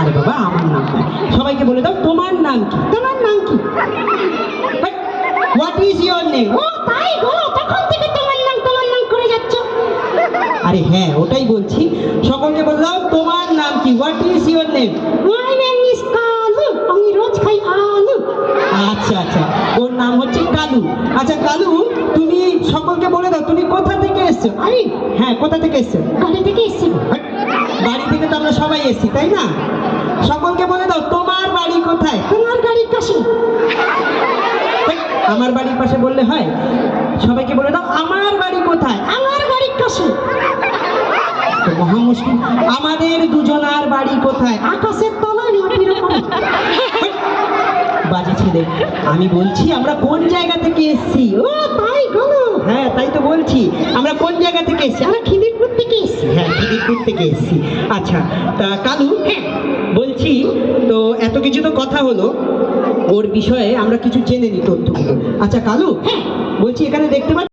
আরে বাবা আমার নাম নয়, সবাইকে বলে দাও তোমার নাম কি? তোমার নাম কি? What is your name? ও তাই গো, তখন থেকে তোমার নাম করে যাচ্ছ। আরে হ্যাঁ ওটাই বলছি, সকলকে বলে দাও তোমার নাম কি? What is your name? My name is Kalu, আমি রোজ খাই আলু। আচ্ছা আচ্ছা, ওর নাম হচ্ছে কালু। আচ্ছা কালু, তুমি সকলকে বলে দাও তুমি কোথা থেকে এসছো? আরে হ্যাঁ কোথা থেকে এসছো? বাড়ি থেকে এসছি। বাড়ি থেকে তো আমরা সবাই এসছি তাই না? সকলকে বলে দাও তোমার বাড়ি কোথায়? তোমার গাড়ির কাছে। আমার বাড়ির পাশে বললে হয়? সবাইকে বলে দাও আমার বাড়ি কোথায়? আমার গাড়ির কাছে। তো মহা মুশকিল, আমাদের দুজনার বাড়ি কোথায়? আকাশের তলায় মাটির উপরে। বাজে ছেলে, আমি বলছি আমরা কোন জায়গা থেকে এসছি। ও তাই গো, হ্যাঁ তাই তো বলছি, আমরা কোন জায়গা থেকে এসছি? আমরা খিদিরপুর থেকে এসছি। হ্যাঁ খিদিরপুর থেকে এসছি। আচ্ছা তা কালু, হ্যাঁ বলছি তো এত কিছু তো কথা হলো, ওর বিষয়ে আমরা কিছু জেনে নিই তথ্যগুলো। আচ্ছা কালু, হ্যাঁ বলছি এখানে দেখতে পাচ্ছি